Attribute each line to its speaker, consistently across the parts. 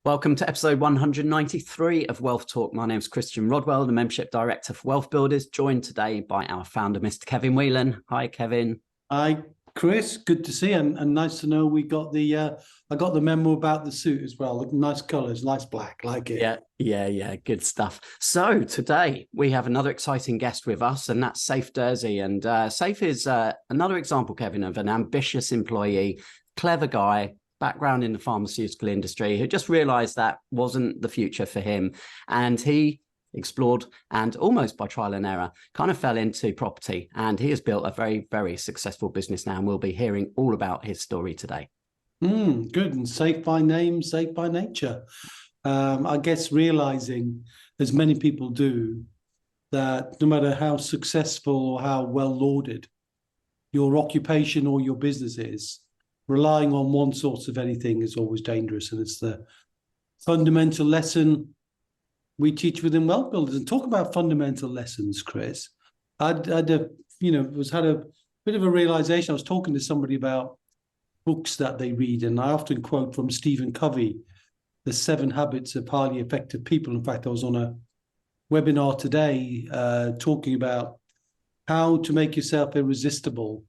Speaker 1: Welcome to episode 193 of Wealth Talk. My name is Christian Rodwell, the Membership Director for WealthBuilders, joined today by our founder, Mr. Kevin Whelan. Hi, Kevin.
Speaker 2: Hi, Chris. Good to see you, and nice to know we got the. I got the memo about the suit as well. Nice colours, nice black, like it.
Speaker 1: Yeah. Good stuff. So today we have another exciting guest with us, and that's Saif Derzi. And Saif is another example, Kevin, of an ambitious employee, clever guy, background in the pharmaceutical industry, who just realized that wasn't the future for him. And he explored and almost by trial and error kind of fell into property. And he has built a very, very successful business now. And we'll be hearing all about his story today.
Speaker 2: Good. And safe by name, safe by nature. I guess realizing, as many people do, that no matter how successful or how well lauded your occupation or your business is, relying on one source of anything is always dangerous. And it's the fundamental lesson we teach within WealthBuilders. And talk about fundamental lessons, Chris. Had a bit of a realization. I was talking to somebody about books that they read, and I often quote from Stephen Covey, The 7 Habits of Highly Effective People. In fact, I was on a webinar today talking about how to make yourself irresistible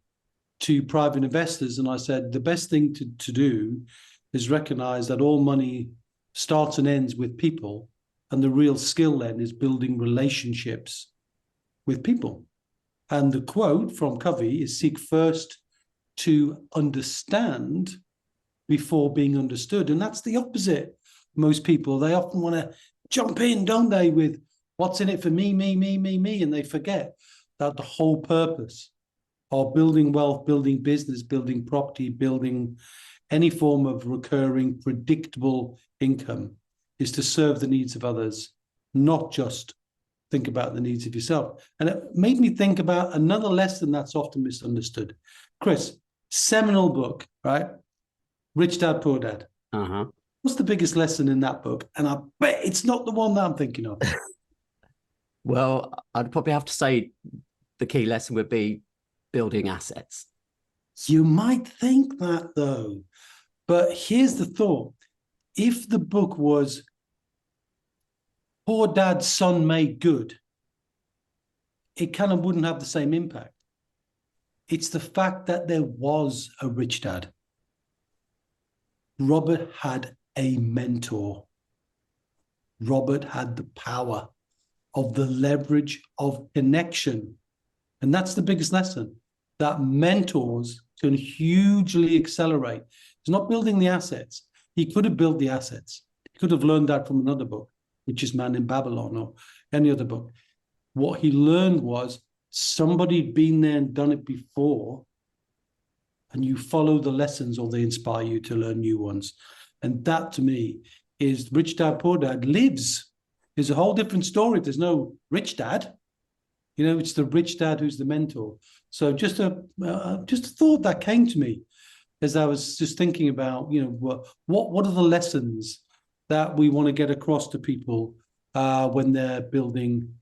Speaker 2: to private investors. And I said, the best thing to do is recognize that all money starts and ends with people. And the real skill then is building relationships with people. And the quote from Covey is, seek first to understand before being understood. And that's the opposite. Most people, they often want to jump in, don't they, with what's in it for me. And they forget that the whole purpose of building wealth, building business, building property, building any form of recurring, predictable income is to serve the needs of others, not just think about the needs of yourself. And it made me think about another lesson that's often misunderstood. Chris, seminal book, right? Rich Dad, Poor Dad.
Speaker 1: Uh-huh.
Speaker 2: What's the biggest lesson in that book? And I bet it's not the one that I'm thinking of.
Speaker 1: Well, I'd probably have to say the key lesson would be building assets.
Speaker 2: You might think that, though. But here's the thought. If the book was Poor Dad's Son Made Good, it kind of wouldn't have the same impact. It's the fact that there was a rich dad. Robert had a mentor. Robert had the power of the leverage of connection. And that's the biggest lesson, that mentors can hugely accelerate. It's not building the assets. He could have built the assets. He could have learned that from another book, which is Man in Babylon or any other book. What he learned was somebody had been there and done it before, and you follow the lessons or they inspire you to learn new ones. And that, to me, is Rich Dad, Poor Dad lives. It's a whole different story. There's no rich dad. You know, it's the rich dad who's the mentor. So just a thought that came to me as I was just thinking about, what are the lessons that we want to get across to people when they're building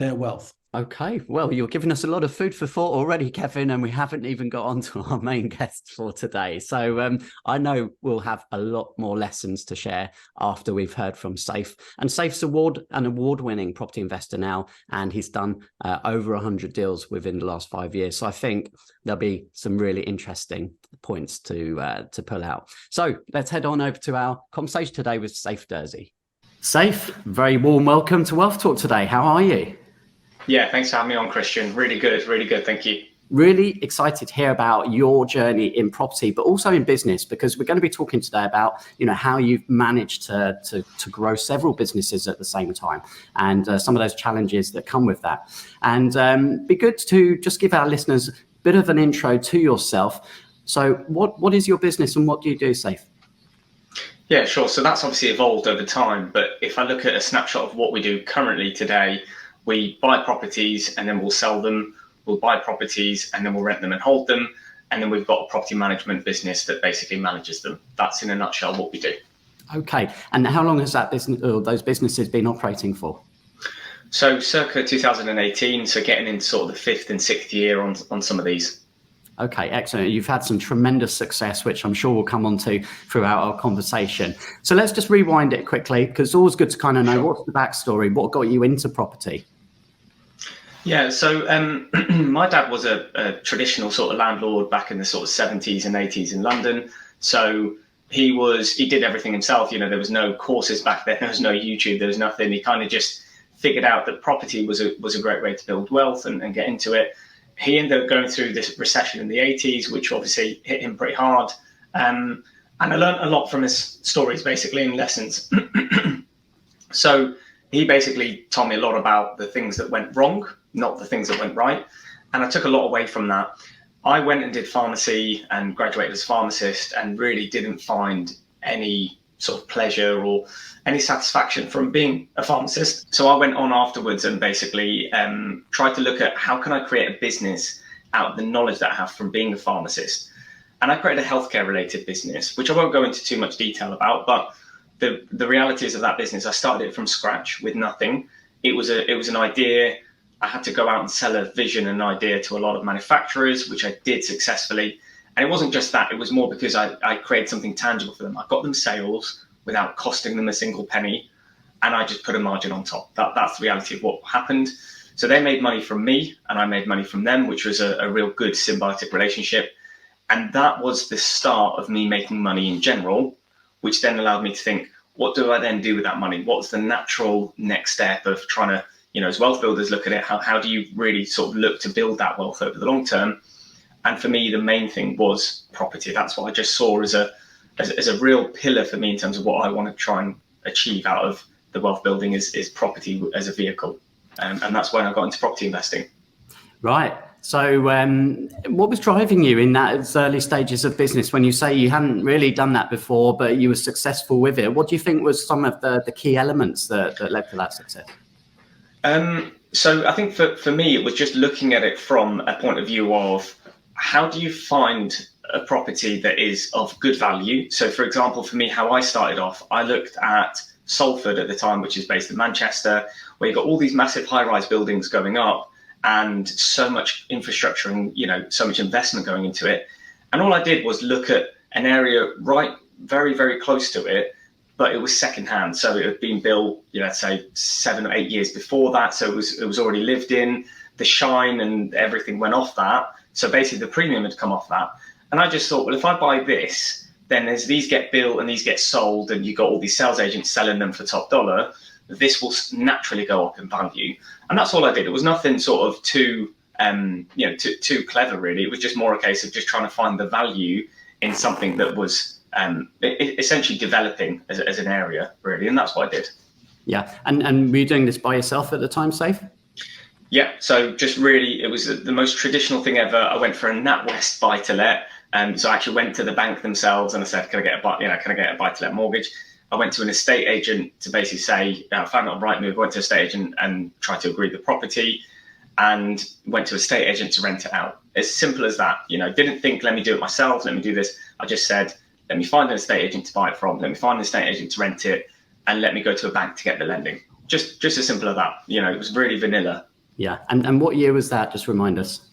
Speaker 2: their wealth.
Speaker 1: Okay, well, you're giving us a lot of food for thought already, Kevin, and we haven't even got on to our main guest for today. So I know we'll have a lot more lessons to share after we've heard from Saif. And Saif's an award-winning property investor now, and he's done over 100 deals within the last 5 years. So I think there'll be some really interesting points to pull out. So let's head on over to our conversation today with Saif Derzi. Saif, very warm welcome to Wealth Talk today. How are you?
Speaker 3: Yeah, thanks for having me on, Christian. Really good, thank you.
Speaker 1: Really excited to hear about your journey in property, but also in business, because we're going to be talking today about, how you've managed to grow several businesses at the same time, and some of those challenges that come with that. And be good to just give our listeners a bit of an intro to yourself. So what is your business and what do you do, Saif?
Speaker 3: Yeah, sure. So that's obviously evolved over time, but if I look at a snapshot of what we do currently today, we buy properties and then we'll sell them. We'll buy properties and then we'll rent them and hold them. And then we've got a property management business that basically manages them. That's in a nutshell what we do.
Speaker 1: Okay. And how long has that business or those businesses been operating for?
Speaker 3: So circa 2018. So getting into sort of the 5th and 6th year on some of these.
Speaker 1: Okay, excellent. You've had some tremendous success, which I'm sure we'll come on to throughout our conversation. So let's just rewind it quickly, because it's always good to kind of know what's the backstory, what got you into property?
Speaker 3: Yeah, so my dad was a traditional sort of landlord back in the sort of 70s and 80s in London. So he did everything himself. There was no courses back then, there was no YouTube, there was nothing. He kind of just figured out that property was a great way to build wealth and get into it. He ended up going through this recession in the 80s, which obviously hit him pretty hard. And I learned a lot from his stories, basically, and lessons. So he basically told me a lot about the things that went wrong, not the things that went right. And I took a lot away from that. I went and did pharmacy and graduated as a pharmacist and really didn't find any sort of pleasure or any satisfaction from being a pharmacist. So I went on afterwards and basically tried to look at how can I create a business out of the knowledge that I have from being a pharmacist. And I created a healthcare related business, which I won't go into too much detail about, but the realities of that business, I started it from scratch with nothing. It was an idea. I had to go out and sell a vision and idea to a lot of manufacturers, which I did successfully. And it wasn't just that, it was more because I created something tangible for them. I got them sales without costing them a single penny, and I just put a margin on top. That's the reality of what happened. So they made money from me, and I made money from them, which was a real good symbiotic relationship. And that was the start of me making money in general, which then allowed me to think, what do I then do with that money? What's the natural next step of trying to, as wealth builders look at it, how do you really sort of look to build that wealth over the long term? And for me, the main thing was property. That's what I just saw as a real pillar for me in terms of what I want to try and achieve out of the wealth building is property as a vehicle. And that's when I got into property investing. Right.
Speaker 1: So what was driving you in that early stages of business when you say you hadn't really done that before, but you were successful with it? What do you think was some of the key elements that led to that success?
Speaker 3: So I think for me, it was just looking at it from a point of view of how do you find a property that is of good value? So for example, for me, how I started off, I looked at Salford at the time, which is based in Manchester, where you've got all these massive high-rise buildings going up and so much infrastructure and, so much investment going into it. And all I did was look at an area right very, very close to it, but it was secondhand. So it had been built, let's say 7 or 8 years before that. So it was already lived in. The shine and everything went off that. So basically the premium had come off that. And I just thought, well, if I buy this, then as these get built and these get sold and you've got all these sales agents selling them for top dollar, this will naturally go up in value. And that's all I did. It was nothing sort of too clever, really. It was just more a case of just trying to find the value in something that was essentially developing as an area, really. And that's what I did.
Speaker 1: Yeah. And were you doing this by yourself at the time, Saif?
Speaker 3: Yeah, so just really, it was the most traditional thing ever. I went for a NatWest buy-to-let, so I actually went to the bank themselves and I said, can I get a buy-to-let mortgage? I went to an estate agent to basically say, I found it on Rightmove, went to an estate agent and tried to agree the property, and went to an estate agent to rent it out. As simple as that. Didn't think, let me do it myself, let me do this. I just said, let me find an estate agent to buy it from, let me find an estate agent to rent it, and let me go to a bank to get the lending. Just as simple as that. It was really vanilla.
Speaker 1: Yeah. And what year was that? Just remind us.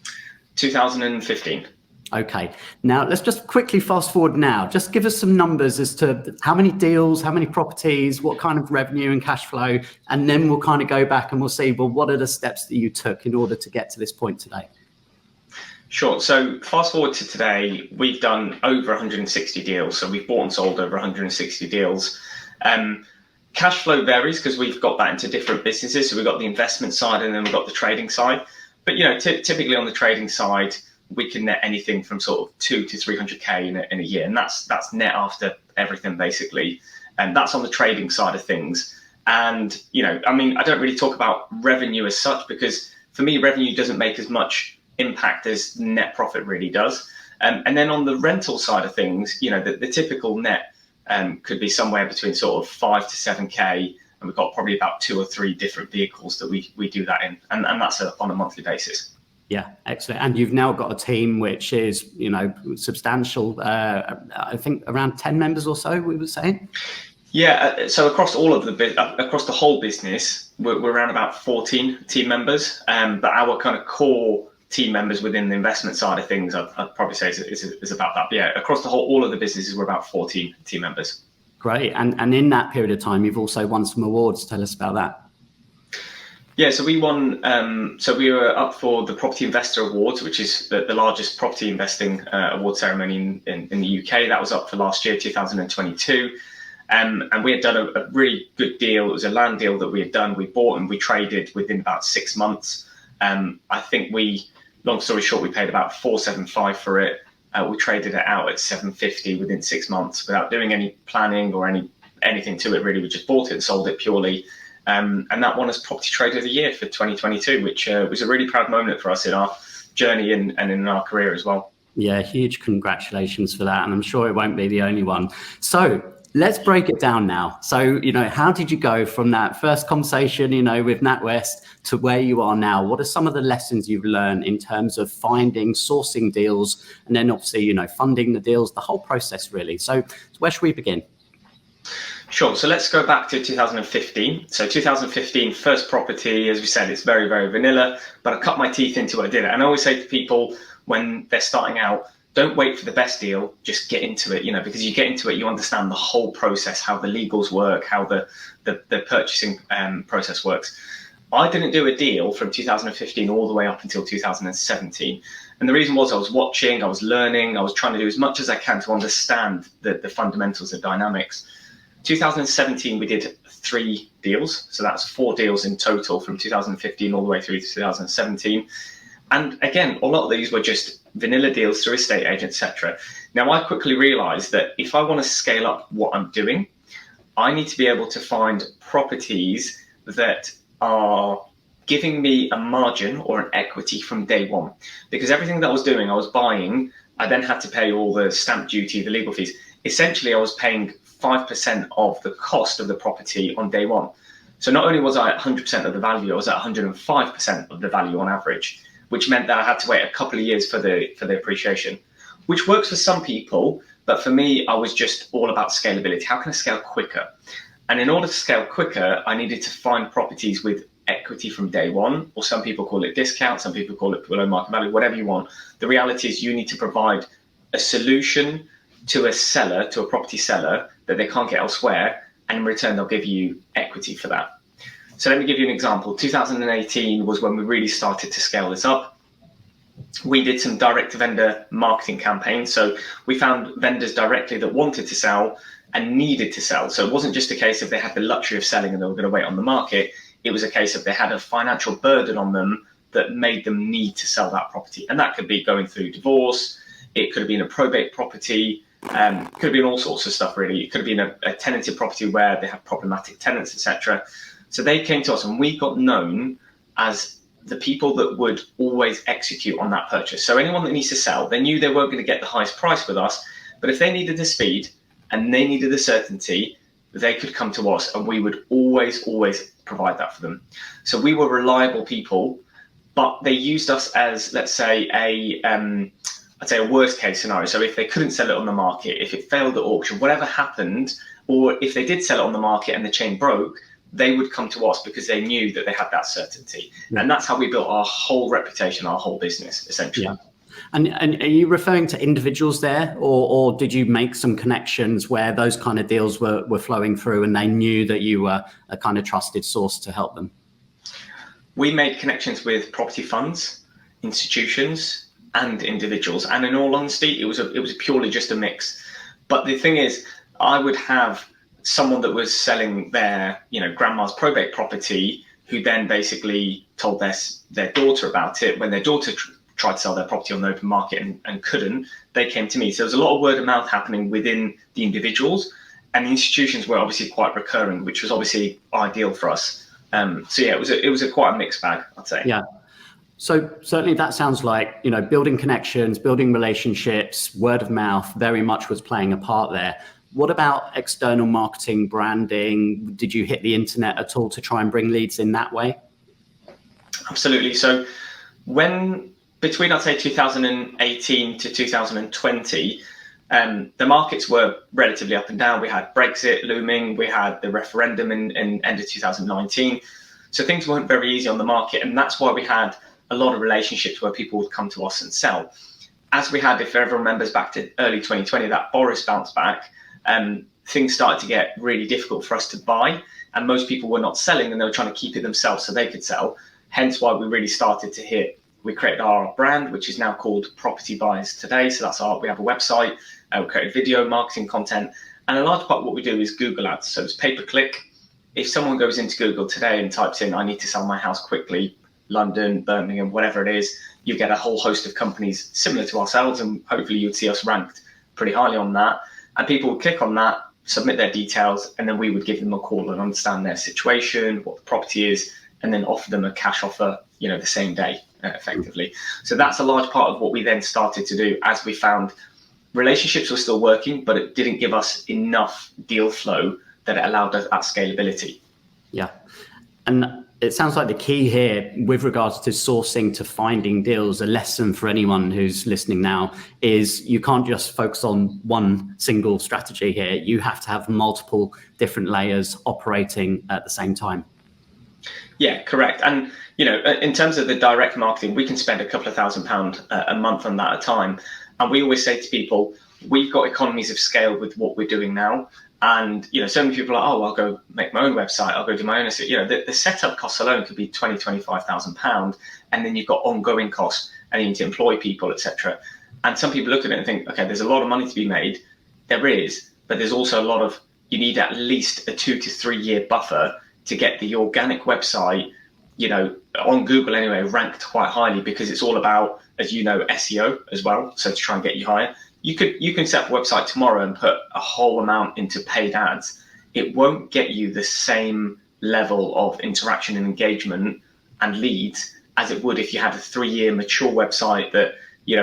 Speaker 3: 2015.
Speaker 1: Okay. Now let's just quickly fast forward now. Just give us some numbers as to how many deals, how many properties, what kind of revenue and cash flow, and then we'll kind of go back and we'll see, well, what are the steps that you took in order to get to this point today?
Speaker 3: Sure. So fast forward to today, we've done over 160 deals. So we've bought and sold over 160 deals. Cash flow varies because we've got that into different businesses. So we've got the investment side and then we've got the trading side. But, typically on the trading side, we can net anything from sort of 2 to 300K in a year. And that's net after everything, basically. And that's on the trading side of things. And, I don't really talk about revenue as such, because for me, revenue doesn't make as much impact as net profit really does. And then on the rental side of things, the typical net could be somewhere between sort of 5 to 7K, and we've got probably about 2 or 3 different vehicles that we do that in, and that's on a monthly basis.
Speaker 1: Yeah, excellent. And you've now got a team which is, substantial. I think around 10 members or so, we were saying.
Speaker 3: Yeah, so across the whole business, we're around about 14 team members. But our kind of core team members within the investment side of things, I'd probably say is about that. But yeah, across the whole, all of the businesses, we're about 14 team members.
Speaker 1: Great. And in that period of time, you've also won some awards. Tell us about that.
Speaker 3: Yeah, so we won. So we were up for the Property Investor Awards, which is the largest property investing award ceremony in the UK. That was up for last year, 2022. And we had done a really good deal. It was a land deal that we had done. We bought and we traded within about 6 months. I think long story short, we paid about 475 for it. We traded it out at 750 within 6 months without doing any planning or anything to it, really. We just bought it and sold it purely. And that won us Property Trader of the Year for 2022, which was a really proud moment for us in our journey and in our career as well.
Speaker 1: Yeah, huge congratulations for that. And I'm sure it won't be the only one. So let's break it down now. So, how did you go from that first conversation, with NatWest to where you are now? What are some of the lessons you've learned in terms of finding, sourcing deals, and then obviously, funding the deals, the whole process really? So where should we begin?
Speaker 3: Sure. So let's go back to 2015. So 2015, first property, as we said, it's very, very vanilla, but I cut my teeth into what I did. And I always say to people when they're starting out, don't wait for the best deal, just get into it, because you get into it, you understand the whole process, how the legals work, how the purchasing process works. I didn't do a deal from 2015 all the way up until 2017. And the reason was I was watching, I was learning, I was trying to do as much as I can to understand the fundamentals, the dynamics. 2017, we did 3 deals. So that's 4 deals in total from 2015 all the way through to 2017. And again, a lot of these were just vanilla deals through estate agents, etc. Now, I quickly realized that if I want to scale up what I'm doing, I need to be able to find properties that are giving me a margin or an equity from day one. Because everything that I was doing, I was buying, I then had to pay all the stamp duty, the legal fees. Essentially, I was paying 5% of the cost of the property on day one. So not only was I at 100% of the value, I was at 105% of the value on average, which meant that I had to wait a couple of years for the appreciation, which works for some people. But for me, I was just all about scalability. How can I scale quicker? And in order to scale quicker, I needed to find properties with equity from day one, or some people call it discount, some people call it below market value, whatever you want. The reality is you need to provide a solution to a seller, to a property seller, that they can't get elsewhere, and in return they'll give you equity for that. So let me give you an example. 2018 was when we really started to scale this up. We did some direct to vendor marketing campaigns. So we found vendors directly that wanted to sell and needed to sell. So it wasn't just a case of they had the luxury of selling and they were going to wait on the market. It was a case of they had a financial burden on them that made them need to sell that property. And that could be going through divorce. It could have been a probate property. Could have been all sorts of stuff, really. It could have been a tenanted property where they have problematic tenants, etc. So they came to us and we got known as the people that would always execute on that purchase. So anyone that needs to sell, they knew they weren't going to get the highest price with us, but if they needed the speed and they needed the certainty, they could come to us and we would always provide that for them. So we were reliable people, but they used us as, let's say, I'd say a worst case scenario. So if they couldn't sell it on the market, if it failed at auction, whatever happened, or if they did sell it on the market and the chain broke, they would come to us because they knew that they had that certainty. Yeah. And that's how we built our whole reputation, our whole business, essentially. Yeah.
Speaker 1: And are you referring to individuals there, or did you make some connections where those kind of deals were flowing through and they knew that you were a kind of trusted source to help them?
Speaker 3: We made connections with property funds, institutions, and individuals. And in all honesty, it was purely just a mix. But the thing is, I would have someone that was selling their, grandma's probate property, who then basically told their daughter about it. When their daughter tried to sell their property on the open market and couldn't, they came to me. So there was a lot of word of mouth happening within the individuals, and the institutions were obviously quite recurring, which was obviously ideal for us. So yeah, it was quite a mixed bag, I'd say.
Speaker 1: Yeah. So certainly that sounds like, building connections, building relationships, word of mouth very much was playing a part there. What about external marketing, branding? Did you hit the internet at all to try and bring leads in that way?
Speaker 3: Absolutely. So between, I'd say, 2018 to 2020, the markets were relatively up and down. We had Brexit looming. We had the referendum in end of 2019. So things weren't very easy on the market. And that's why we had a lot of relationships where people would come to us and sell. As we had, if everyone remembers back to early 2020, that Boris bounce back, things started to get really difficult for us to buy, and most people were not selling, and they were trying to keep it themselves so they could sell. Hence why we really started to hit. We created our brand, which is now called Property Buyers Today. So that's we have a website, we created video marketing content, and a large part of what we do is Google ads. So it's pay-per-click. If someone goes into Google today and types in, I need to sell my house quickly, London, Birmingham, whatever it is, you get a whole host of companies similar to ourselves, and hopefully you'd see us ranked pretty highly on that. And people would click on that, submit their details, and then we would give them a call and understand their situation, what the property is, and then offer them a cash offer, the same day, effectively. So that's a large part of what we then started to do, as we found relationships were still working, but it didn't give us enough deal flow that it allowed us that scalability.
Speaker 1: Yeah. And it sounds like the key here with regards to sourcing to finding deals, a lesson for anyone who's listening now is you can't just focus on one single strategy here. You have to have multiple different layers operating at the same time. Yeah,
Speaker 3: correct. And, in terms of the direct marketing, we can spend a couple of £1,000 a month on that at a time. And we always say to people, we've got economies of scale with what we're doing now. And, so many people are like, oh, I'll go make my own website. I'll go do my own. The setup costs alone could be £20,000-25,000. And then you've got ongoing costs and you need to employ people, etc. And some people look at it and think, okay, there's a lot of money to be made. There is, but there's also a lot of, you need at least a 2 to 3 year buffer to get the organic website, on Google anyway, ranked quite highly, because it's all about, as you know, SEO as well. So to try and get you higher. You can set up a website tomorrow and put a whole amount into paid ads. It won't get you the same level of interaction and engagement and leads as it would if you had a 3-year mature website that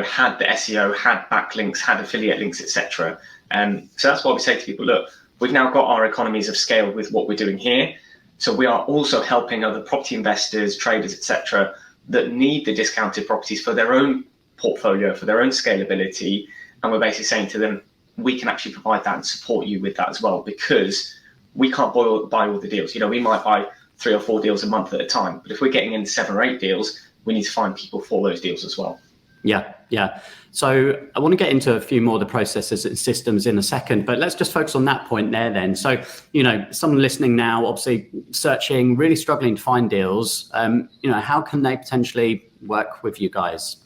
Speaker 3: had the SEO, had backlinks, had affiliate links, etc. So that's why we say to people, look, we've now got our economies of scale with what we're doing here. So we are also helping other property investors, traders, etc., that need the discounted properties for their own portfolio, for their own scalability. And we're basically saying to them, we can actually provide that and support you with that as well, because we can't buy all the deals. We might buy 3 or 4 deals a month at a time, but if we're getting into 7 or 8 deals, we need to find people for those deals as well.
Speaker 1: Yeah. So I want to get into a few more of the processes and systems in a second, but let's just focus on that point there then. So, someone listening now, obviously searching, really struggling to find deals, how can they potentially work with you guys?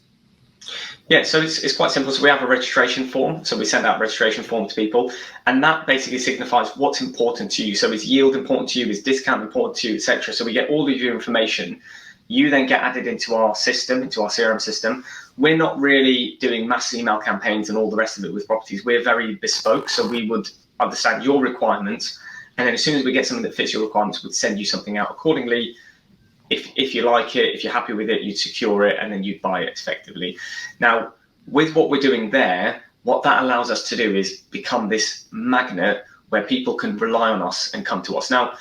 Speaker 3: Yeah, so it's quite simple. So we have a registration form. So we send out a registration form to people, and that basically signifies what's important to you. So is yield important to you? Is discount important to you, etc.? So we get all of your information. You then get added into our system, into our CRM system. We're not really doing mass email campaigns and all the rest of it with properties. We're very bespoke. So we would understand your requirements. And then as soon as we get something that fits your requirements, we'd send you something out accordingly. If you like it, if you're happy with it, you'd secure it and then you'd buy it effectively. Now, with what we're doing there, what that allows us to do is become this magnet where people can rely on us and come to us. Now,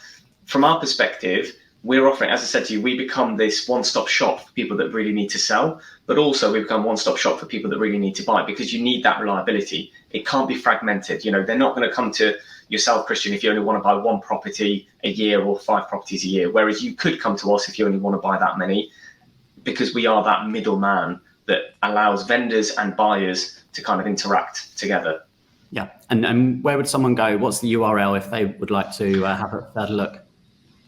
Speaker 3: from our perspective, we're offering, as I said to you, we become this one-stop shop for people that really need to sell, but also we become one-stop shop for people that really need to buy, because you need that reliability. It can't be fragmented. They're not going to come to yourself, Christian, if you only want to buy 1 property a year or 5 properties a year, whereas you could come to us if you only want to buy that many, because we are that middleman that allows vendors and buyers to kind of interact together.
Speaker 1: Yeah. And where would someone go? What's the URL if they would like to have a look?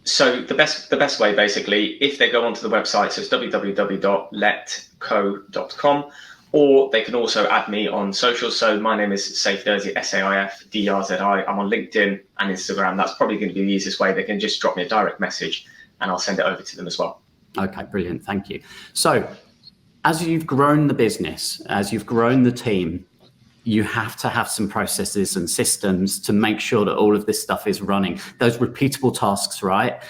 Speaker 3: So the best way, basically, if they go onto the website, so it's www.letco.com, or they can also add me on social. So my name is Saif Derzi, Saif Derzi. I'm on LinkedIn and Instagram. That's probably going to be the easiest way. They can just drop me a direct message and I'll send it over to them as well.
Speaker 1: Okay, brilliant. Thank you. So as you've grown the business, as you've grown the team, you have to have some processes and systems to make sure that all of this stuff is running, those repeatable tasks, right?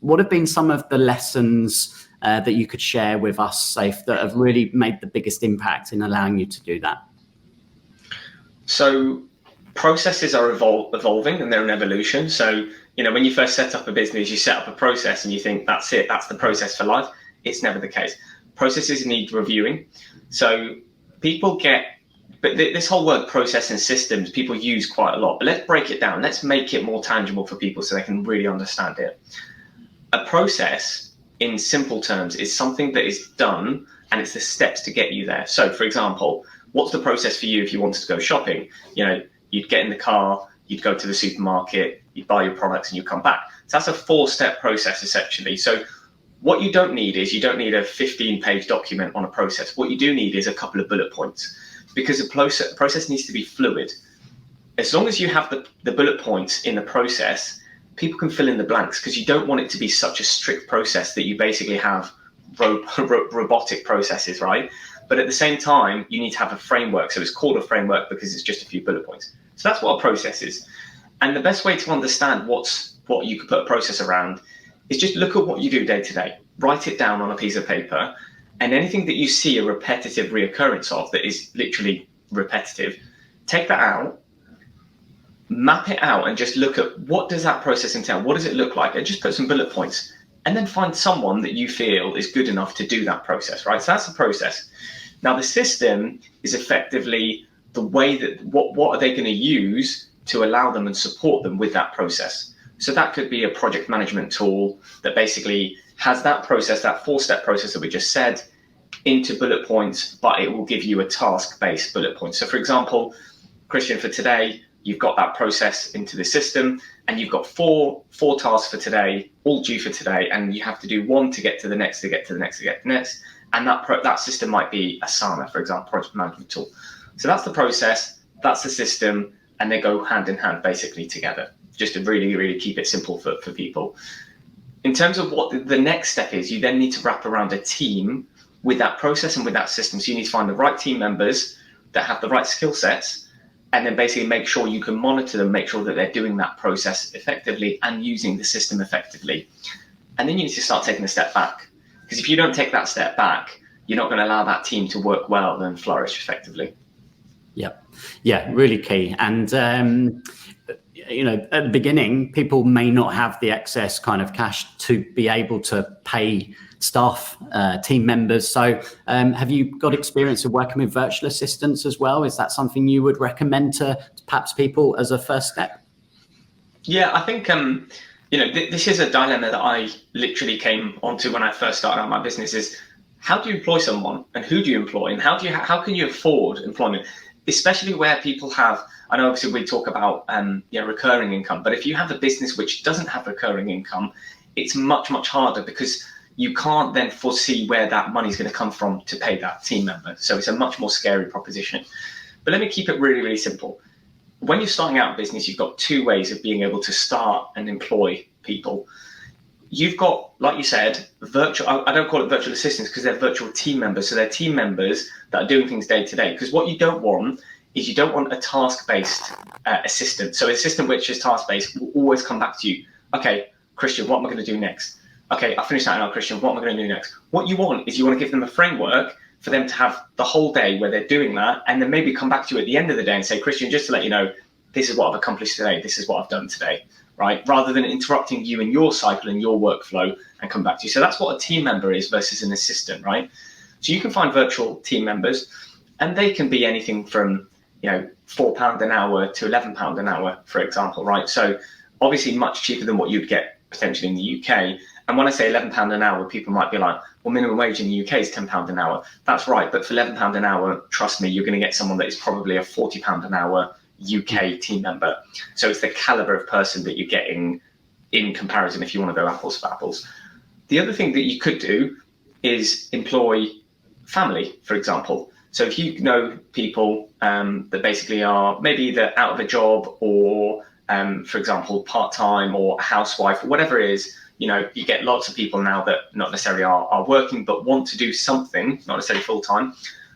Speaker 1: What have been some of the lessons that you could share with us, Saif, that have really made the biggest impact in allowing you to do that?
Speaker 3: So processes are evolving and they're an evolution. So, when you first set up a business, you set up a process and you think that's it, that's the process for life. It's never the case. Processes need reviewing. So but this whole word process and systems, people use quite a lot, but let's break it down. Let's make it more tangible for people so they can really understand it. A process in simple terms, is something that is done and it's the steps to get you there. So for example, what's the process for you if you wanted to go shopping? You know, you'd get in the car, you'd go to the supermarket, you'd buy your products and you come back. So that's a 4-step process essentially. So what you don't need is, you don't need a 15-page document on a process. What you do need is a couple of bullet points, because the process needs to be fluid. As long as you have the bullet points in the process, people can fill in the blanks, because you don't want it to be such a strict process that you basically have robotic processes, right? But at the same time, you need to have a framework. So it's called a framework because it's just a few bullet points. So that's what a process is. And the best way to understand what you could put a process around is just look at what you do day to day, write it down on a piece of paper, and anything that you see a repetitive reoccurrence of that is literally repetitive, take that out, map it out, and just look at what does that process entail, what does it look like, and just put some bullet points, and then find someone that you feel is good enough to do that process, right? So that's the process. Now the system is effectively the way that, what are they going to use to allow them and support them with that process. So that could be a project management tool that basically has that process, that 4-step process that we just said, into bullet points, but it will give you a task-based bullet point. So for example, Christian, for today, you've got that process into the system, and you've got four tasks for today, all due for today, and you have to do one to get to the next, to get to the next, to get to the next. And that system might be Asana, for example, project management tool. So that's the process, that's the system, and they go hand in hand basically together, just to really, really keep it simple for people. In terms of what the next step is, you then need to wrap around a team with that process and with that system. So you need to find the right team members that have the right skill sets, and then basically make sure you can monitor them, make sure that they're doing that process effectively and using the system effectively. And then you need to start taking a step back, because if you don't take that step back, you're not going to allow that team to work well and flourish effectively.
Speaker 1: Yep. Yeah, really key. And, you know, at the beginning, people may not have the excess kind of cash to be able to pay staff, team members. So have you got experience of working with virtual assistants as well? Is that something you would recommend to perhaps people as a first step?
Speaker 3: Yeah, I think, you know, this is a dilemma that I literally came onto when I first started out my business, is how do you employ someone, and who do you employ, and how can you afford employment, especially where people have, I know obviously we talk about you know, recurring income, but if you have a business which doesn't have recurring income, it's much, much harder, because you can't then foresee where that money is going to come from to pay that team member. So it's a much more scary proposition. But let me keep it really, really simple. When you're starting out a business, you've got 2 ways of being able to start and employ people. You've got, like you said, virtual, I don't call it virtual assistants, because they're virtual team members. So they're team members that are doing things day to day. Because what you don't want is, you don't want a task-based assistant. So an assistant which is task-based will always come back to you. Okay, Christian, what am I going to do next? Okay, I finished that now, Christian, what am I going to do next? What you want is, you want to give them a framework for them to have the whole day where they're doing that, and then maybe come back to you at the end of the day and say, Christian, just to let you know, this is what I've accomplished today, this is what I've done today, right? Rather than interrupting you in your cycle and your workflow and come back to you. So that's what a team member is versus an assistant, right? So you can find virtual team members, and they can be anything from, you know, £4 an hour to £11 an hour, for example, right? So obviously much cheaper than what you'd get potentially in the UK. And when I say £11 an hour, people might be like, well, minimum wage in the UK is £10 an hour. That's right. But for £11 an hour, trust me, you're going to get someone that is probably a £40 an hour UK team member. So it's the caliber of person that you're getting in comparison, if you want to go apples for apples. The other thing that you could do is employ family, for example. So if you know people that basically are maybe either out of a job or, for example, part-time or a housewife, or whatever it is, you know, you get lots of people now that not necessarily are working, but want to do something, not necessarily full-time.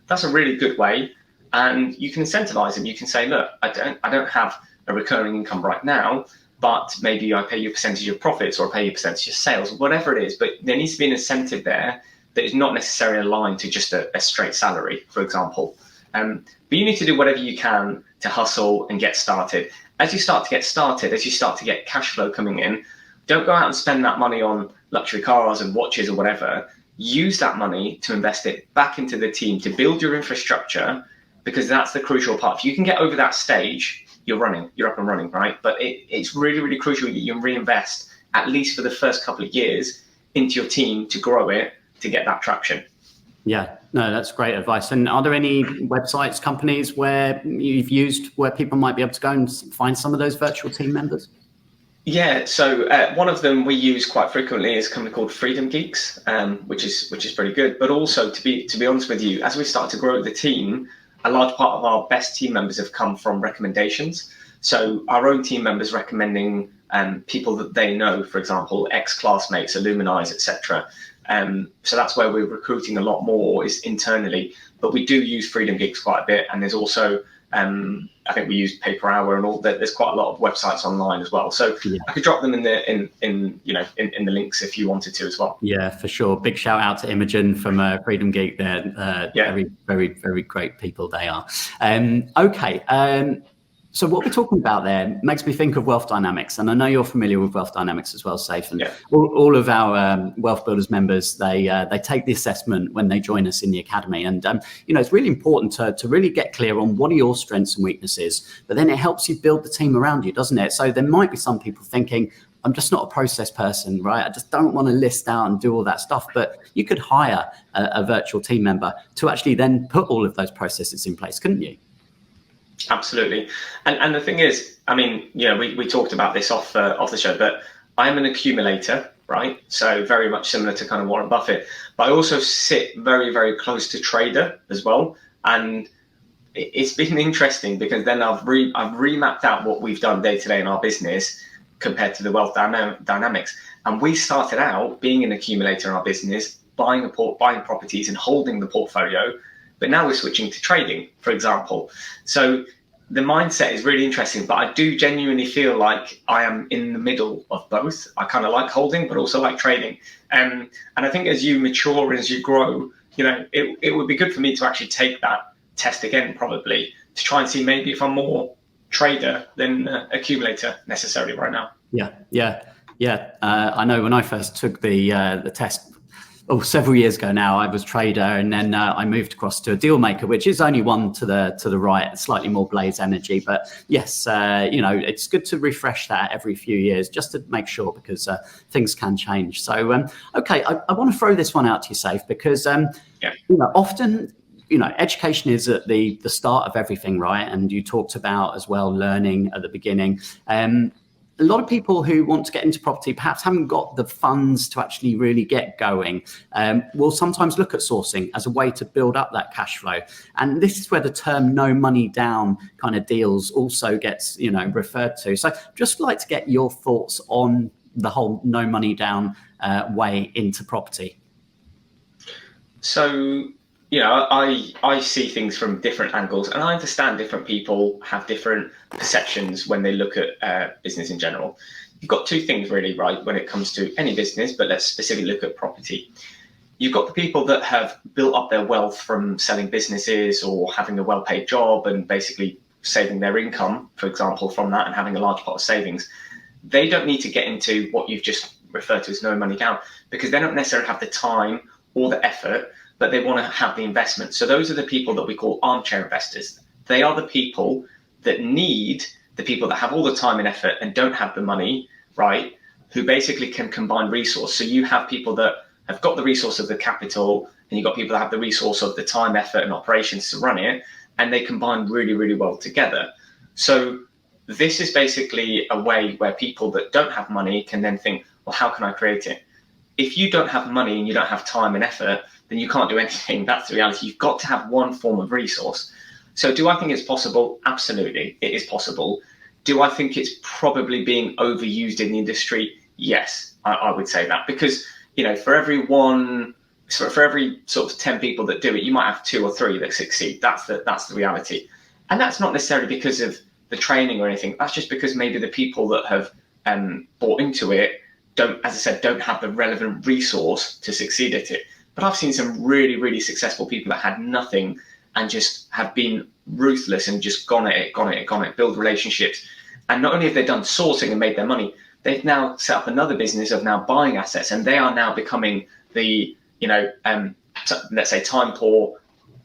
Speaker 3: That's a really good way. And you can incentivize them. You can say, look, I don't have a recurring income right now, but maybe I pay you a percentage of profits, or I pay you a percentage of sales, or whatever it is. But there needs to be an incentive there that is not necessarily aligned to just a straight salary, for example. But you need to do whatever you can to hustle and get started. As you start to get started, as you start to get cash flow coming in, don't go out and spend that money on luxury cars and watches or whatever. Use that money to invest it back into the team, to build your infrastructure, because that's the crucial part. If you can get over that stage, you're up and running, right? But it's really, really crucial that you reinvest, at least for the first couple of years, into your team to grow it, to get that traction.
Speaker 1: Yeah, no, that's great advice. And are there any websites, companies where you've used where people might be able to go and find some of those virtual team members?
Speaker 3: Yeah, so one of them we use quite frequently is a company called Freedom Geeks, which is pretty good. But also, to be honest with you, as we start to grow the team, a large part of our best team members have come from recommendations. So our own team members recommending people that they know, for example, ex-classmates, alumni, etc. So that's where we're recruiting a lot more, is internally. But we do use Freedom Geeks quite a bit, and there's also I think we use Pay Per Hour and all that. There's quite a lot of websites online as well. So yeah. I could drop them in the links if you wanted to as well.
Speaker 1: Yeah, for sure. Big shout out to Imogen from Freedom Geek. They're very, very, very great people they are. Okay. So what we're talking about there makes me think of Wealth Dynamics, and I know you're familiar with Wealth Dynamics as well, Saif. And all of our Wealth Builders members, they take the assessment when they join us in the academy, and it's really important to really get clear on what are your strengths and weaknesses. But then it helps you build the team around you, doesn't it? So there might be some people thinking, I'm just not a process person, right? I just don't want to list out and do all that stuff. But you could hire a virtual team member to actually then put all of those processes in place, couldn't you?
Speaker 3: Absolutely. And the thing is, I mean, we talked about this off the show, but I'm an accumulator, right? So very much similar to kind of Warren Buffett, but I also sit very, very close to trader as well. And it's been interesting because then I've remapped out what we've done day to day in our business compared to the Wealth Dynamics. And we started out being an accumulator in our business, buying properties and holding the portfolio. But now we're switching to trading, for example. So the mindset is really interesting, but I do genuinely feel like I am in the middle of both. I kind of like holding, but also like trading. And I think as you mature and as you grow, it would be good for me to actually take that test again, probably, to try and see maybe if I'm more trader than accumulator necessarily right now.
Speaker 1: Yeah. I know when I first took the test, several years ago now, I was trader, and then I moved across to a deal maker, which is only one to the right, slightly more blaze energy. But yes, it's good to refresh that every few years just to make sure, because things can change. So, okay, I want to throw this one out to you, Saif, because often, education is at the start of everything, right? And you talked about as well learning at the beginning. A lot of people who want to get into property perhaps haven't got the funds to actually really get going. Will sometimes look at sourcing as a way to build up that cash flow. And this is where the term no money down kind of deals also gets, referred to. So just like to get your thoughts on the whole no money down way into property.
Speaker 3: So, I see things from different angles, and I understand different people have different perceptions when they look at business in general. You've got two things really, right, when it comes to any business, but let's specifically look at property. You've got the people that have built up their wealth from selling businesses or having a well-paid job and basically saving their income, for example, from that, and having a large pot of savings. They don't need to get into what you've just referred to as no money down, because they don't necessarily have the time or the effort, but they want to have the investment. So those are the people that we call armchair investors. They are the people that need the people that have all the time and effort and don't have the money, right? Who basically can combine resource. So you have people that have got the resource of the capital, and you've got people that have the resource of the time, effort, and operations to run it, and they combine really, really well together. So this is basically a way where people that don't have money can then think, well, how can I create it? If you don't have money and you don't have time and effort, then you can't do anything. That's the reality. You've got to have one form of resource. So do I think it's possible? Absolutely, it is possible. Do I think it's probably being overused in the industry? Yes, I would say that, because for every sort of 10 people that do it, you might have 2 or 3 that succeed. That's the reality, and that's not necessarily because of the training or anything. That's just because maybe the people that have bought into it don't have the relevant resource to succeed at it. But I've seen some really, really successful people that had nothing and just have been ruthless and just gone at it, build relationships. And not only have they done sourcing and made their money, they've now set up another business of now buying assets, and they are now becoming the, let's say time poor,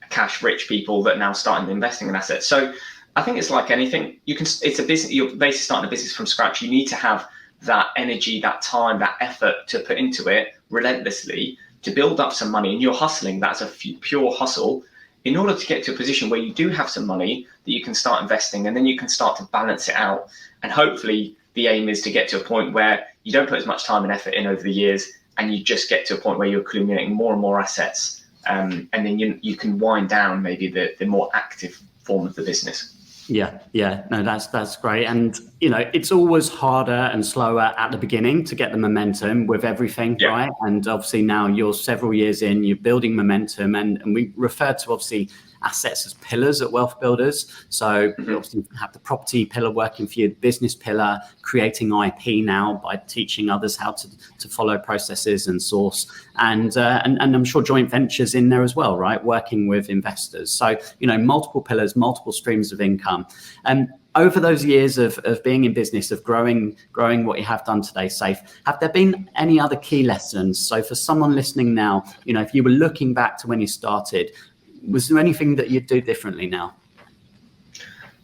Speaker 3: cash rich people that are now starting investing in assets. So I think it's like anything. It's a business. You're basically starting a business from scratch. You need to have that energy, that time, that effort to put into it relentlessly to build up some money, and you're hustling, that's a pure hustle, in order to get to a position where you do have some money that you can start investing, and then you can start to balance it out. And hopefully the aim is to get to a point where you don't put as much time and effort in over the years, and you just get to a point where you're accumulating more and more assets. And then you can wind down maybe the more active form of the business.
Speaker 1: Yeah, no, that's great. And it's always harder and slower at the beginning to get the momentum with everything, right? And obviously now you're several years in, you're building momentum, and we refer to obviously assets as pillars at WealthBuilders. So you obviously have the property pillar working for you, the business pillar, creating IP now by teaching others how to follow processes and source, and I'm sure joint ventures in there as well, right? Working with investors. So multiple pillars, multiple streams of income. And over those years of being in business, of growing what you have done today, Saif, have there been any other key lessons? So for someone listening now, if you were looking back to when you started, was there anything that you'd do differently now?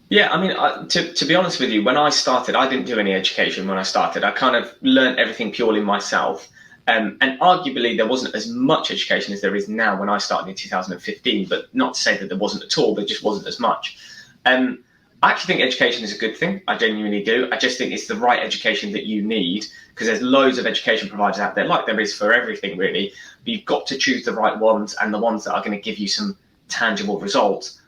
Speaker 3: Yeah, I mean, to be honest with you, when I started, I didn't do any education when I started. I kind of learned everything purely myself. And arguably, there wasn't as much education as there is now when I started in 2015, but not to say that there wasn't at all, there just wasn't as much. I actually think education is a good thing. I genuinely do. I just think it's the right education that you need, because there's loads of education providers out there, like there is for everything really. But you've got to choose the right ones, and the ones that are going to give you some tangible results.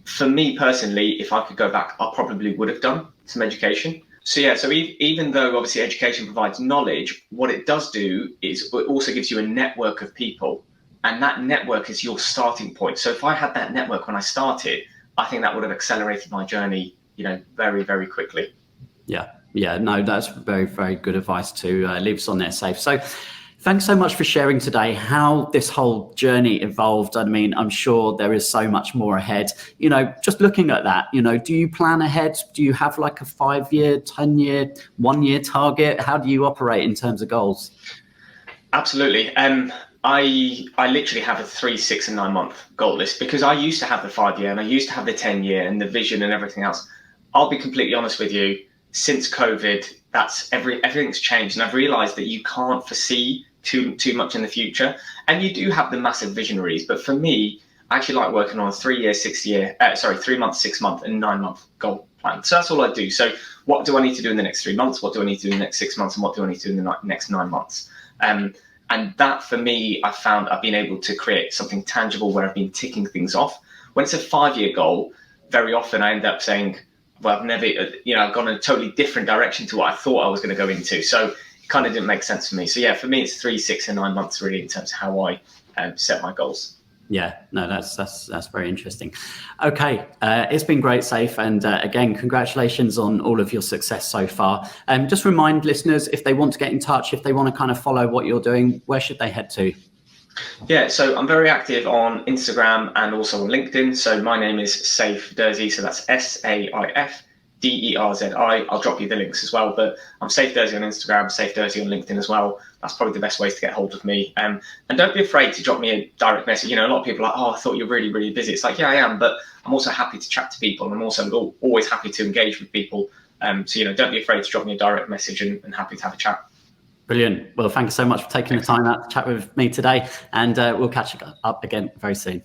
Speaker 3: For me personally, if I could go back, I probably would have done some education. So yeah, so even though obviously education provides knowledge, what it does do is it also gives you a network of people, and that network is your starting point. So if I had that network when I started, I think that would have accelerated my journey, very, very quickly. Yeah, no, that's very, very good advice to leave us on there, Saif. So thanks so much for sharing today how this whole journey evolved. I mean, I'm sure there is so much more ahead. Just looking at that, do you plan ahead? Do you have like a 5-year, 10-year, 1-year target? How do you operate in terms of goals? Absolutely. I literally have a 3, 6, and 9 month goal list, because I used to have the 5-year and I used to have the 10-year and the vision and everything else. I'll be completely honest with you. Since COVID, everything's changed, and I've realized that you can't foresee too much in the future. And you do have the massive visionaries, but for me, I actually like working on a 3-year, 3 month, 6 month, and 9 month goal plan. So that's all I do. So what do I need to do in the next 3 months? What do I need to do in the next 6 months? And what do I need to do in the next 9 months? And that for me, I've found I've been able to create something tangible where I've been ticking things off. When it's a 5-year goal, very often I end up saying, well, I've never, I've gone in a totally different direction to what I thought I was going to go into. So it kind of didn't make sense for me. So yeah, for me, it's 3, 6, and 9 months really in terms of how I set my goals. Yeah, no, that's very interesting. Okay, it's been great, Saif, and again, congratulations on all of your success so far. Just remind listeners, if they want to get in touch, if they want to kind of follow what you're doing, where should they head to? Yeah, so I'm very active on Instagram and also on LinkedIn. So my name is Saif Derzi, so that's SAIF Derzi. I'll drop you the links as well, but I'm Saif Derzi on Instagram, Saif Derzi on LinkedIn as well. That's probably the best ways to get hold of me. And don't be afraid to drop me a direct message. A lot of people are like, oh, I thought you're really, really busy. It's like, yeah, I am, but I'm also happy to chat to people, and I'm also always happy to engage with people. So, don't be afraid to drop me a direct message, and happy to have a chat. Brilliant. Well, thank you so much for taking the time out to chat with me today, and we'll catch up again very soon.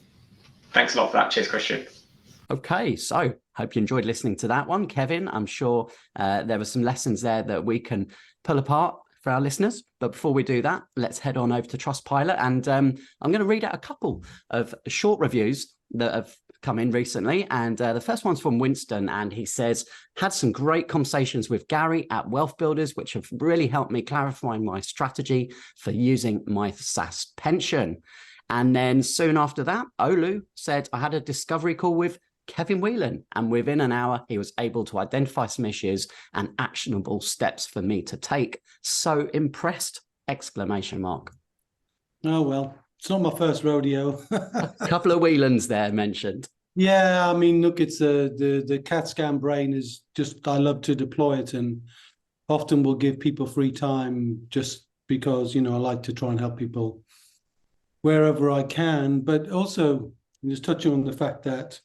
Speaker 3: Thanks a lot for that. Cheers, Christian. Okay, so hope you enjoyed listening to that one, Kevin. I'm sure there were some lessons there that we can pull apart for our listeners. But before we do that, let's head on over to Trustpilot, and I'm going to read out a couple of short reviews that have come in recently. And the first one's from Winston, and he says, had some great conversations with Gary at WealthBuilders, which have really helped me clarify my strategy for using my SSAS pension. And then soon after that, Olu said, I had a discovery call with Kevin Whelan, and within an hour, he was able to identify some issues and actionable steps for me to take. So impressed! Exclamation mark. Oh, well, it's not my first rodeo. A couple of Whelans there mentioned. Yeah, I mean, look, it's the CAT scan brain is just, I love to deploy it, and often will give people free time just because, I like to try and help people wherever I can. But also, just touching on the fact that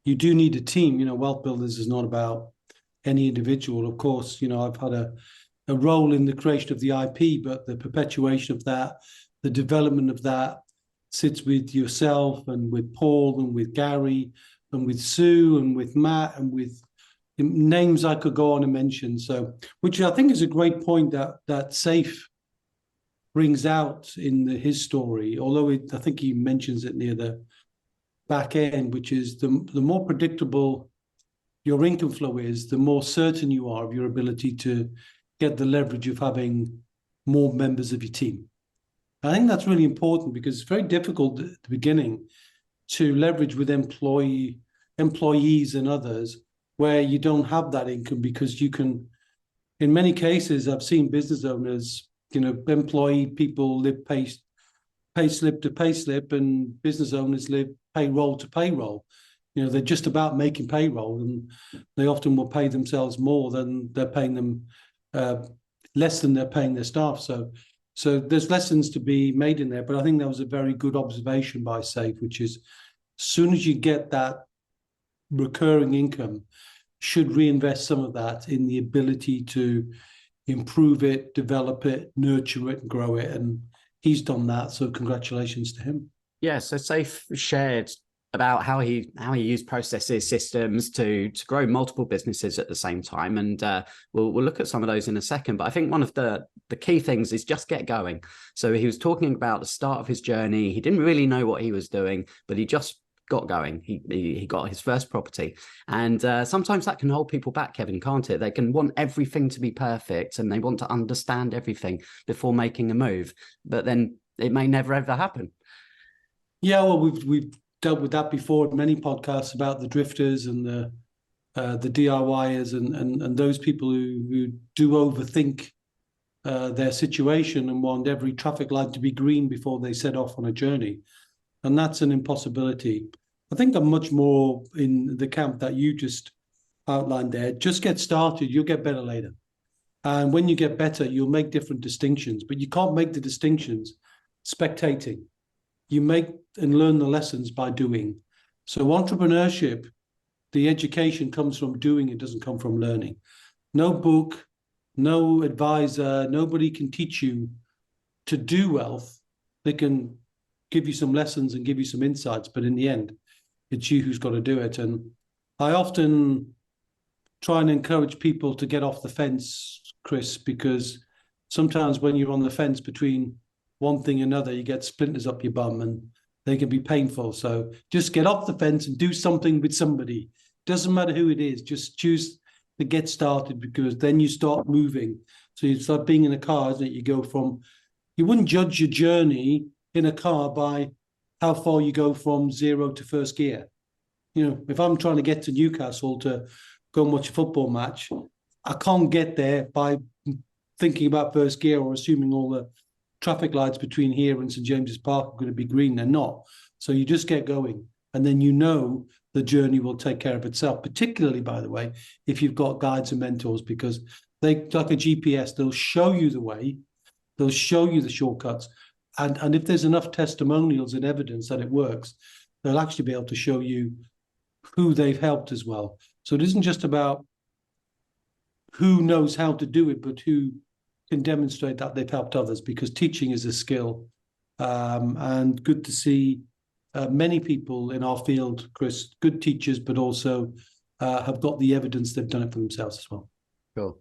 Speaker 3: you do need a team. WealthBuilders is not about any individual. Of course, I've had
Speaker 2: a role in the creation of the IP, but the perpetuation of that, the development of that sits with yourself and with Paul and with Gary and with Sue and with Matt and with names I could go on and mention. So, which I think is a great point that Saif brings out in his story, although I think he mentions it near the back end, which is the more predictable your income flow is, the more certain you are of your ability to get the leverage of having more members of your team. I think that's really important because it's very difficult at the beginning to leverage with employees and others where you don't have that income, because you can, in many cases, I've seen business owners, employee people live pay slip to pay slip, and business owners live payroll to payroll. They're just about making payroll, and they often will pay themselves more than they're paying them, less than they're paying their staff. So there's lessons to be made in there. But I think that was a very good observation by Saif, which is as soon as you get that recurring income, should reinvest some of that in the ability to improve it, develop it, nurture it, and grow it. And he's done that. So congratulations to him.
Speaker 1: Yeah, so Saif shared about how he used processes, systems to grow multiple businesses at the same time, and we'll look at some of those in a second. But I think one of the key things is just get going. So he was talking about the start of his journey. He didn't really know what he was doing, but he just got going. He got his first property, and sometimes that can hold people back, Kevin, can't it? They can want everything to be perfect, and they want to understand everything before making a move, but then it may never ever happen.
Speaker 2: Yeah, well, we've dealt with that before in many podcasts about the drifters and the DIYers and those people who do overthink their situation and want every traffic light to be green before they set off on a journey. And that's an impossibility. I think I'm much more in the camp that you just outlined there. Just get started, you'll get better later. And when you get better, you'll make different distinctions, but you can't make the distinctions spectating. You make and learn the lessons by doing. So entrepreneurship, the education comes from doing, it doesn't come from learning. No book, no advisor, nobody can teach you to do wealth. They can give you some lessons and give you some insights, but in the end, it's you who's got to do it. And I often try and encourage people to get off the fence, Chris, because sometimes when you're on the fence between one thing and another, you get splinters up your bum and they can be painful. So just get off the fence and do something with somebody. Doesn't matter who it is, just choose to get started, because then you start moving. So you start being in a car, isn't it? You wouldn't judge your journey in a car by how far you go from zero to first gear. If I'm trying to get to Newcastle to go and watch a football match, I can't get there by thinking about first gear or assuming all the traffic lights between here and St. James's Park are going to be green. They're not. So you just get going, and then the journey will take care of itself, particularly, by the way, if you've got guides and mentors, because they, like a GPS, they'll show you the way, they'll show you the shortcuts. And if there's enough testimonials and evidence that it works, they'll actually be able to show you who they've helped as well. So it isn't just about who knows how to do it, but who can demonstrate that they've helped others, because teaching is a skill. And good to see many people in our field, Chris, good teachers, but also have got the evidence they've done it for themselves as well.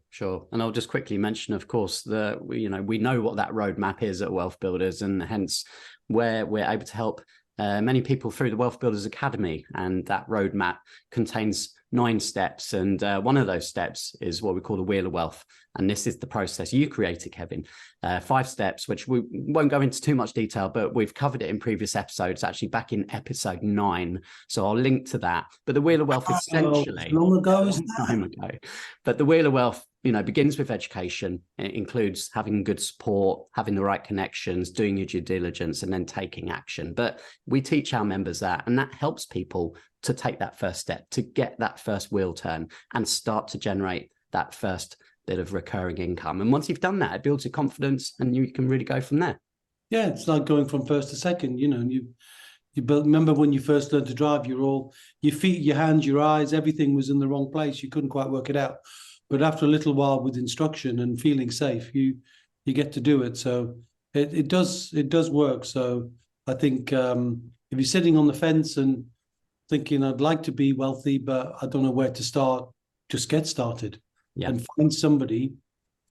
Speaker 1: Sure. And I'll just quickly mention, of course, we know what that roadmap is at WealthBuilders, and hence where we're able to help many people through the WealthBuilders Academy. And that roadmap contains 9 steps. And one of those steps is what we call the Wheel of Wealth. And this is the process you created, Kevin. 5 steps, which we won't go into too much detail, but we've covered it in previous episodes, actually back in episode 9. So I'll link to that. But the Wheel of Wealth essentially,
Speaker 2: long ago,
Speaker 1: time ago. But the Wheel of Wealth, begins with education. It includes having good support, having the right connections, doing your due diligence, and then taking action. But we teach our members that, and that helps people to take that first step, to get that first wheel turn and start to generate that first bit of recurring income. And once you've done that, it builds your confidence and you can really go from there.
Speaker 2: Yeah, it's like going from first to second. You remember when you first learned to drive, you're all, your feet, your hands, your eyes, everything was in the wrong place. You couldn't quite work it out. but after a little while with instruction and feeling safe, you get to do it. So it does work. So I think if you're sitting on the fence and thinking I'd like to be wealthy, but I don't know where to start, just get started and find somebody,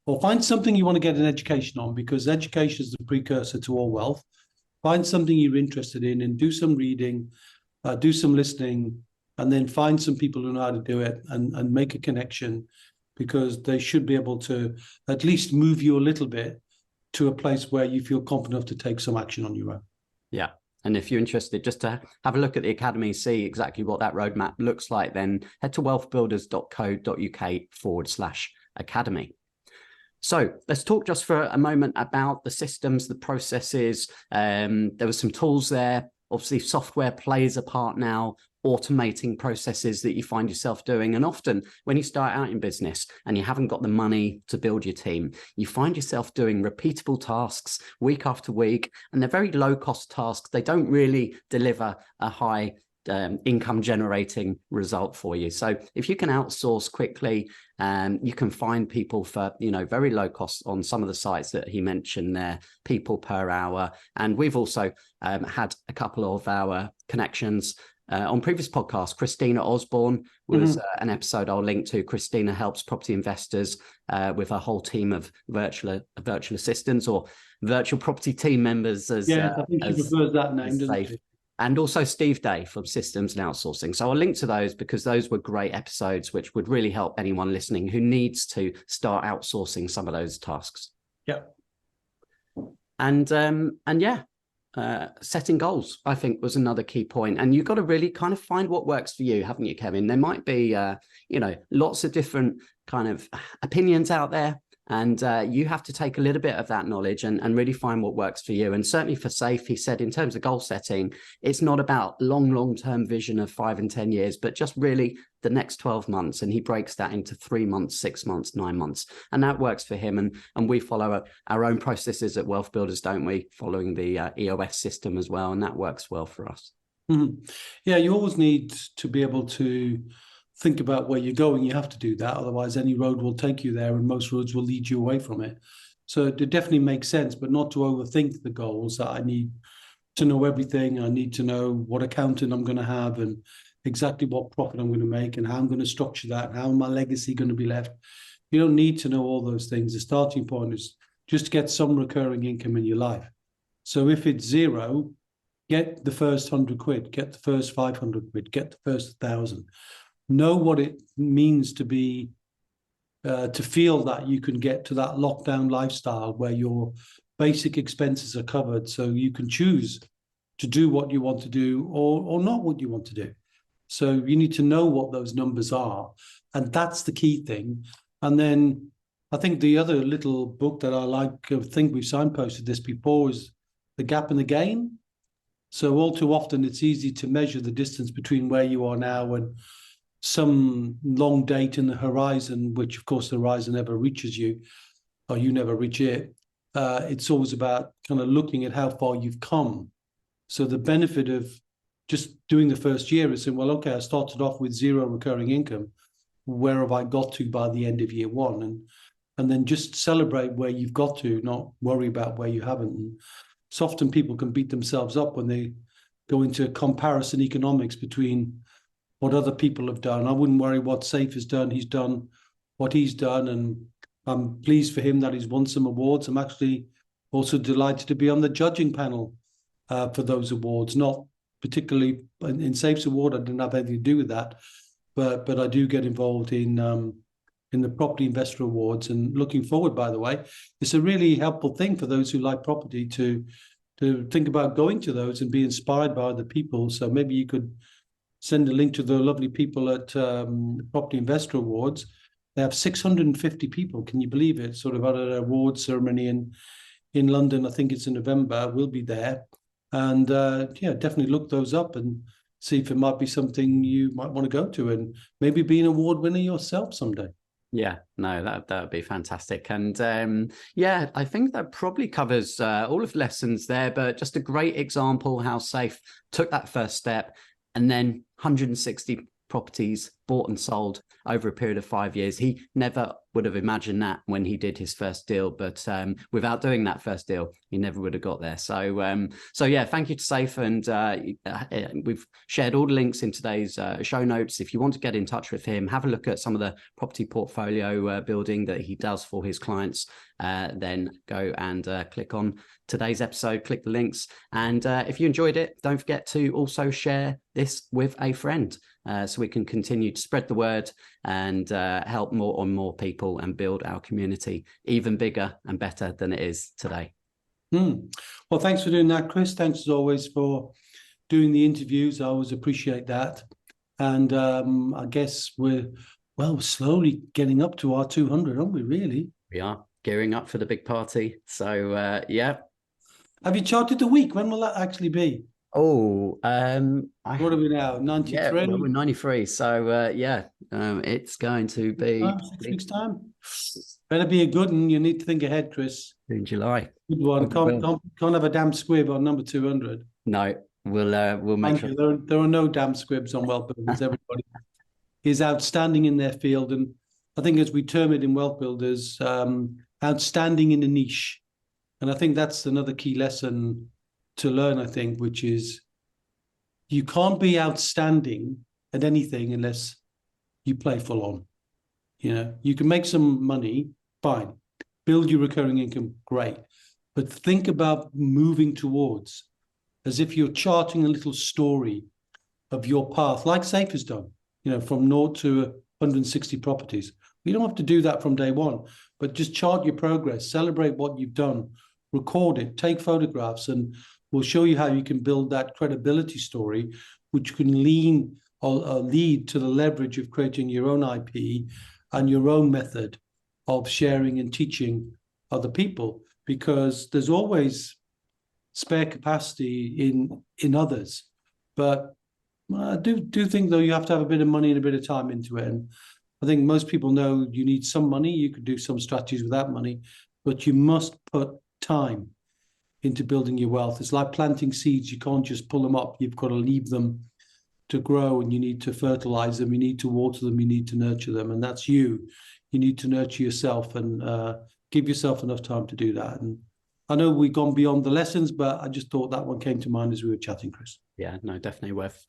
Speaker 2: or find something you want to get an education on, because education is the precursor to all wealth. Find something you're interested in and do some reading, do some listening, and then find some people who know how to do it and make a connection, because they should be able to at least move you a little bit to a place where you feel confident enough to take some action on your own.
Speaker 1: Yeah. And if you're interested just to have a look at the academy, see exactly what that roadmap looks like, then head to wealthbuilders.co.uk/academy. So let's talk just for a moment about the systems, the processes. There were some tools there. Obviously, software plays a part now, automating processes that you find yourself doing. And often when you start out in business and you haven't got the money to build your team, you find yourself doing repeatable tasks week after week, and they're very low cost tasks. They don't really deliver a high income generating result for you. So if you can outsource quickly, you can find people for, very low cost on some of the sites that he mentioned there, people per hour. And we've also had a couple of our connections on previous podcasts. Christina Osborne was an episode I'll link to. Christina helps property investors with a whole team of virtual assistants, or virtual property team members. As
Speaker 2: I think she prefers that name, doesn't she?
Speaker 1: And also Steve Day from Systems and Outsourcing. So I'll link to those, because those were great episodes, which would really help anyone listening who needs to start outsourcing some of those tasks.
Speaker 2: Yeah.
Speaker 1: And setting goals, I think, was another key point. And you've got to really kind of find what works for you, haven't you, Kevin? There might be, lots of different kind of opinions out there. And you have to take a little bit of that knowledge and really find what works for you. And certainly for Saif, he said, in terms of goal setting, it's not about long-term vision of 5 and 10 years, but just really the next 12 months. And he breaks that into 3 months, 6 months, 9 months. And that works for him. And we follow our own processes at Wealth Builders, don't we? Following the EOS system as well. And that works well for us.
Speaker 2: Mm-hmm. Yeah, you always need to be able to think about where you're going. You have to do that. Otherwise, any road will take you there, and most roads will lead you away from it. So it definitely makes sense, but not to overthink the goals. That I need to know everything. I need to know what accounting I'm going to have, and exactly what profit I'm going to make, and how I'm going to structure that, and how my legacy going to be left. You don't need to know all those things. The starting point is just to get some recurring income in your life. So if it's zero, get the first 100 quid, get the first 500 quid, get the first 1,000. Know what it means to be, to feel that you can get to that lockdown lifestyle where your basic expenses are covered, so you can choose to do what you want to do or not what you want to do. So you need to know what those numbers are, and that's the key thing. And then I think the other little book that I like, I think we've signposted this before, is The Gap and the Gain. So all too often it's easy to measure the distance between where you are now and some long date in the horizon, which of course the horizon never reaches you, or you never reach it. It's always about kind of looking at how far you've come. So the benefit of just doing the first year is saying, well, okay, I started off with zero recurring income. Where have I got to by the end of year one? And then just celebrate where you've got to, not worry about where you haven't. And so often people can beat themselves up when they go into comparison economics between what other people have done. I wouldn't worry what Saif has done. He's done what he's done, and I'm pleased for him that he's won some awards. I'm actually also delighted to be on the judging panel for those awards. Not particularly in Saif's award, I didn't have anything to do with that, but I do get involved in the Property Investor Awards, and looking forward, by the way, it's a really helpful thing for those who like property to think about going to those and be inspired by other people. So maybe you could send a link to the lovely people at Property Investor Awards. They have 650 people. Can you believe it? Sort of at an award ceremony in London. I think it's in November. We'll be there. And definitely look those up and see if it might be something you might want to go to, and maybe be an award winner yourself someday.
Speaker 1: Yeah, no, that would be fantastic. And I think that probably covers all of the lessons there, but just a great example how Saif took that first step, and then 160 properties bought and sold over a period of 5 years. He never would have imagined that when he did his first deal, but without doing that first deal, he never would have got there. So yeah, thank you to Saif, and we've shared all the links in today's show notes. If you want to get in touch with him, have a look at some of the property portfolio building that he does for his clients, then go and click on today's episode, click the links. And if you enjoyed it, don't forget to also share this with a friend, so we can continue to spread the word and help more and more people and build our community even bigger and better than it is today.
Speaker 2: Well, thanks for doing that, Chris. Thanks as always for doing the interviews. I always appreciate that. And I guess we're slowly getting up to our 200, aren't we, really?
Speaker 1: We are gearing up for the big party. So yeah. Have
Speaker 2: you charted the week? When will that actually be?
Speaker 1: Oh,
Speaker 2: what are we now? 93?
Speaker 1: Yeah, well, we're 93. So it's going to be
Speaker 2: 6 weeks time. Better be a good one. You need to think ahead, Chris.
Speaker 1: In July.
Speaker 2: Good one. Can't have a damn squib on number 200.
Speaker 1: No, we'll make sure.
Speaker 2: There are no damn squibs on WealthBuilders. Everybody is outstanding in their field, and I think, as we term it in WealthBuilders, outstanding in a niche. And I think that's another key lesson to learn, I think, which is you can't be outstanding at anything unless you play full on. You know, you can make some money, fine. Build your recurring income, great. But think about moving towards, as if you're charting a little story of your path, like Saif has done, you know, from 0 to 160 properties. You don't have to do that from day one, but just chart your progress, celebrate what you've done, record it, take photographs, and we'll show you how you can build that credibility story, which can lead to the leverage of creating your own IP and your own method of sharing and teaching other people, because there's always spare capacity in others. But I do think, though, you have to have a bit of money and a bit of time into it. And I think most people know you need some money. You could do some strategies without money, but you must put time into building your wealth. It's like planting seeds. You can't just pull them up. You've got to leave them to grow, and you need to fertilize them. You need to water them. You need to nurture them. And that's you. You need to nurture yourself and give yourself enough time to do that. And I know we've gone beyond the lessons, but I just thought that one came to mind as we were chatting, Chris.
Speaker 1: Yeah, no, definitely worth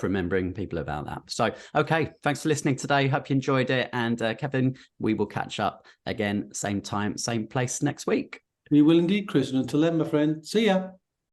Speaker 1: remembering people about that. So, okay, thanks for listening today. Hope you enjoyed it. And Kevin, we will catch up again, same time, same place next week.
Speaker 2: We will indeed, Chris. And until then, my friend, see ya.